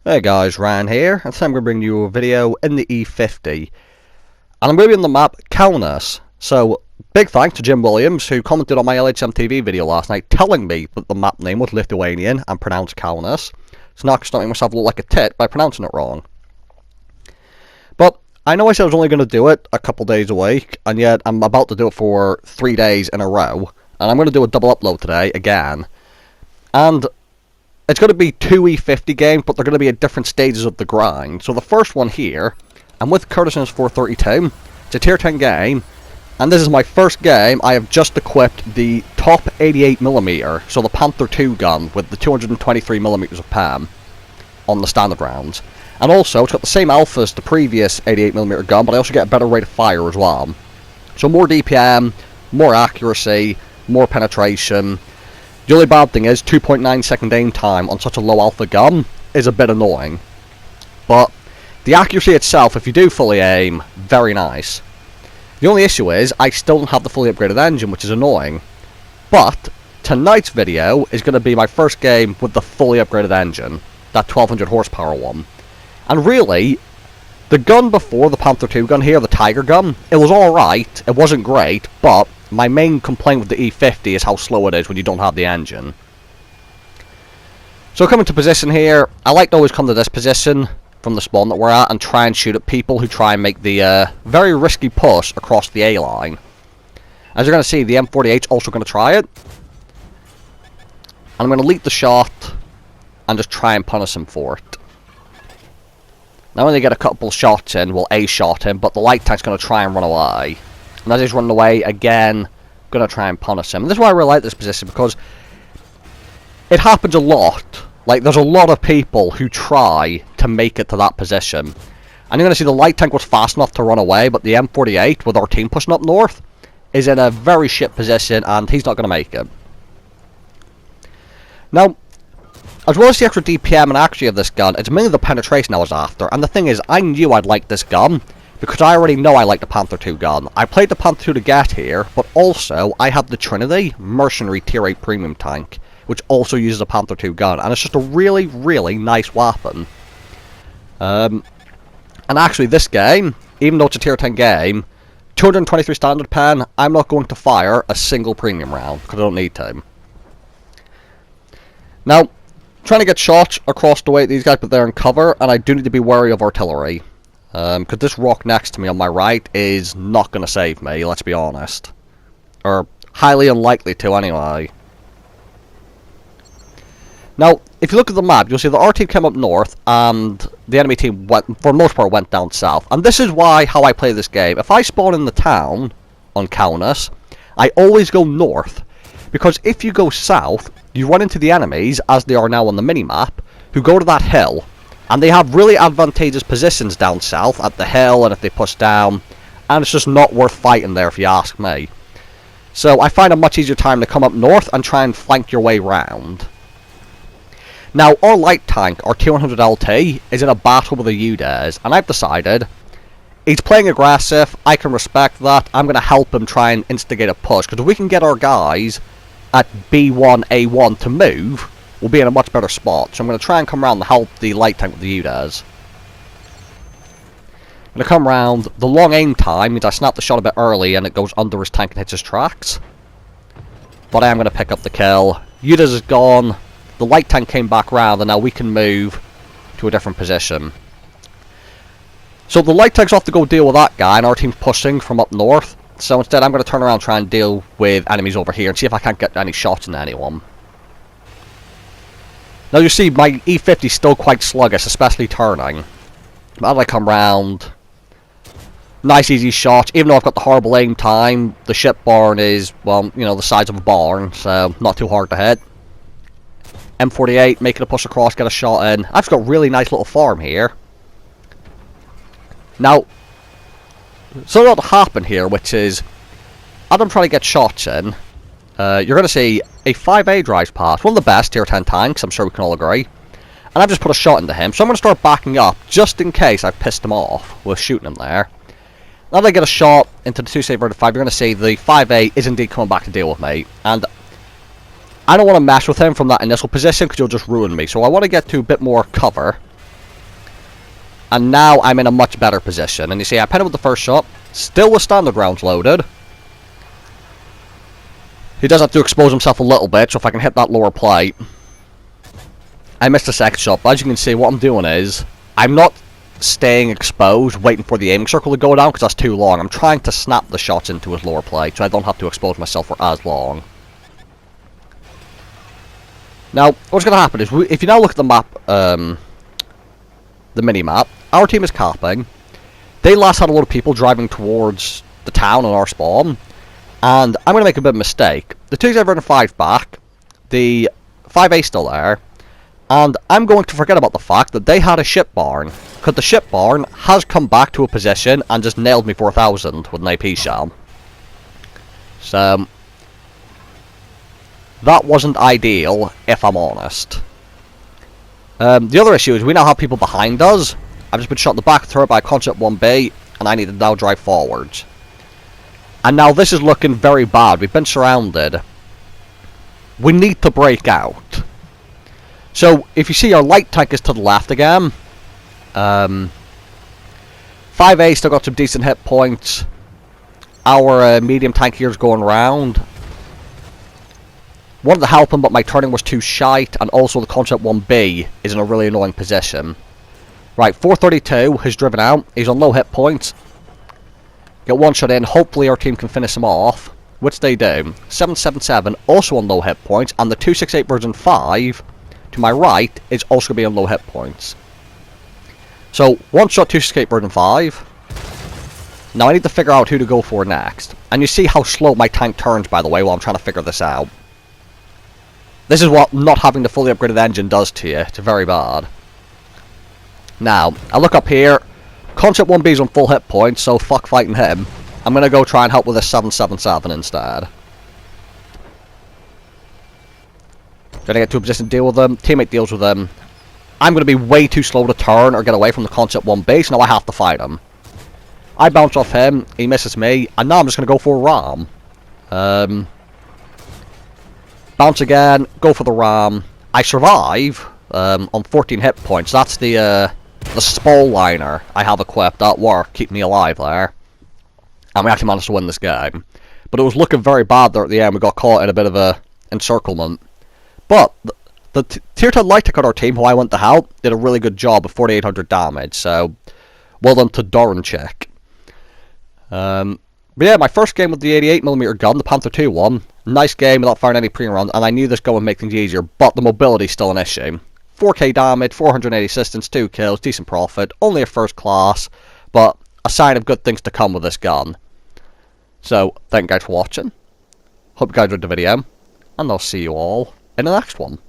Hey guys, Ryan here, and today I'm going to bring you a video in the E50, and I'm going to be on the map Kaunas. So, big thanks to Jim Williams, who commented on my LHM TV video last night telling me that the map name was Lithuanian and pronounced Kaunas. So now I can start making myself look like a tit by pronouncing it wrong. But, I know I said I was only going to do it a couple days a week, and yet I'm about to do it for 3 days in a row, and I'm going to do a double upload today, again. And it's going to be 2 E50 games, but they're going to be at different stages of the grind. So the first one here, I'm with Curtison's 432. It's a tier 10 game, and this is my first game. I have just equipped the top 88mm, so the Panther 2 gun with the 223mm of PAM on the standard rounds. And also, it's got the same alpha as the previous 88mm gun, but I also get a better rate of fire as well. So more DPM, more accuracy, more penetration. The only bad thing is 2.9 second aim time on such a low alpha gun is a bit annoying. But the accuracy itself, if you do fully aim, very nice. The only issue is I still don't have the fully upgraded engine, which is annoying. But tonight's video is going to be my first game with the fully upgraded engine, that 1200 horsepower one. And really, the gun before, the Panther 2 gun here, the Tiger gun, it was alright, it wasn't great, but my main complaint with the E50 is how slow it is when you don't have the engine. So coming to position here, I like to always come to this position from the spawn that we're at and try and shoot at people who try and make the very risky push across the A line. As you're going to see, the M48's also going to try it. And I'm going to lead the shot and just try and punish him for it. Now when they get a couple shots in, we'll A-shot him, but the light tank's going to try and run away. And as he's running away, again, going to try and punish him. And this is why I really like this position, because it happens a lot. Like, there's a lot of people who try to make it to that position. And you're going to see the light tank was fast enough to run away, but the M48, with our team pushing up north, is in a very shit position, and he's not going to make it. Now, as well as the extra DPM and accuracy of this gun, it's mainly the penetration I was after. And the thing is, I knew I'd like this gun, because I already know I like the Panther 2 gun. I played the Panther 2 to get here, but also I have the Trinity Mercenary Tier 8 Premium Tank, which also uses a Panther 2 gun, and it's just a really, really nice weapon. And actually this game, even though it's a Tier 10 game, 223 standard pen, I'm not going to fire a single premium round, because I don't need to. Now, trying to get shots across the way these guys, but they're in cover, and I do need to be wary of artillery. Because this rock next to me on my right is not going to save me, let's be honest. Or, highly unlikely to, anyway. Now, if you look at the map, you'll see that our team came up north, and the enemy team, for the most part, went down south. And this is how I play this game. If I spawn in the town, on Kaunas, I always go north. Because if you go south, you run into the enemies, as they are now on the mini-map, who go to that hill. And they have really advantageous positions down south at the hill and if they push down. And it's just not worth fighting there if you ask me. So I find a much easier time to come up north and try and flank your way round. Now our light tank, our T100 LT, is in a battle with the UDES. And I've decided, he's playing aggressive, I can respect that. I'm going to help him try and instigate a push. Because if we can get our guys at B1, A1 to move, we'll be in a much better spot. So I'm going to try and come around and help the light tank with the UDES. I'm going to come around. The long aim time means I snap the shot a bit early and it goes under his tank and hits his tracks. But I am going to pick up the kill. UDES is gone. The light tank came back round and now we can move to a different position. So the light tank's off to go deal with that guy and our team's pushing from up north. So instead I'm going to turn around and try and deal with enemies over here and see if I can't get any shots into anyone. Now you see my E50 is still quite sluggish, especially turning. But as I come round, nice easy shot. Even though I've got the horrible aim time, the ship barn is, well, you know, the size of a barn, so not too hard to hit. M48, making a push across, get a shot in. I've got a really nice little farm here. Now, something will happen here, which is, as I'm trying to get shots in, you're going to see a 5A drives past. One of the best tier 10 tanks, I'm sure we can all agree. And I've just put a shot into him, so I'm going to start backing up, just in case I've pissed him off with shooting him there. Now that I get a shot into the 2-saver to 5, you're going to see the 5A is indeed coming back to deal with me. And I don't want to mess with him from that initial position, because he'll just ruin me. So I want to get to a bit more cover. And now I'm in a much better position. And you see, I pinned him with the first shot. Still with standard rounds loaded. He does have to expose himself a little bit, so if I can hit that lower plate. I missed the second shot, but as you can see, what I'm doing is, I'm not staying exposed, waiting for the aiming circle to go down, because that's too long. I'm trying to snap the shots into his lower plate, so I don't have to expose myself for as long. Now, what's going to happen is, if you now look at the map, the mini-map, our team is capping. They last had a lot of people driving towards the town on our spawn, and I'm going to make a bit of a mistake. The 2-0-5 back, the 5A still there, and I'm going to forget about the fact that they had a ship barn, because the ship barn has come back to a position and just nailed me 4,000 with an AP shell. So, that wasn't ideal, if I'm honest. The other issue is we now have people behind us. I've just been shot in the back of the turret by Concept 1B, and I need to now drive forwards. And now this is looking very bad. We've been surrounded. We need to break out. So, if you see, our light tank is to the left again. 5A still got some decent hit points. Our medium tank here is going round. Wanted to help him, but my turning was too shite, and also the Concept 1B is in a really annoying position. Right, 432 has driven out. He's on low hit points. Get one shot in. Hopefully our team can finish him off, which they do. 777 also on low hit points, and the 268 version 5 to my right is also going to be on low hit points. So, one shot 268 version 5. Now I need to figure out who to go for next. And you see how slow my tank turns, by the way, while I'm trying to figure this out. This is what not having the fully upgraded engine does to you. It's very bad. Now, I look up here. Concept 1B's on full hit points, so fuck fighting him. I'm going to go try and help with a 777 instead. Trying to get to a position to deal with them. Teammate deals with them. I'm going to be way too slow to turn or get away from the Concept 1B, so now I have to fight him. I bounce off him, he misses me, and now I'm just going to go for a ram. Bounce again, go for the ram. I survive on 14 hit points. That's the spall liner I have equipped at work, keep me alive there. And we actually managed to win this game. But it was looking very bad there at the end. We got caught in a bit of a encirclement. But the tier 10 light tech on our team, who I went to help, did a really good job of 4,800 damage. So, well done to Doranchik. But yeah, my first game with the 88mm gun, the Panther 2-1. Nice game without firing any pre-round, and I knew this gun would make things easier, but the mobility's still an issue. 4k damage, 480 assistance, 2 kills, decent profit, only a first class, but a sign of good things to come with this gun. So, thank you guys for watching. Hope you guys enjoyed the video, and I'll see you all in the next one.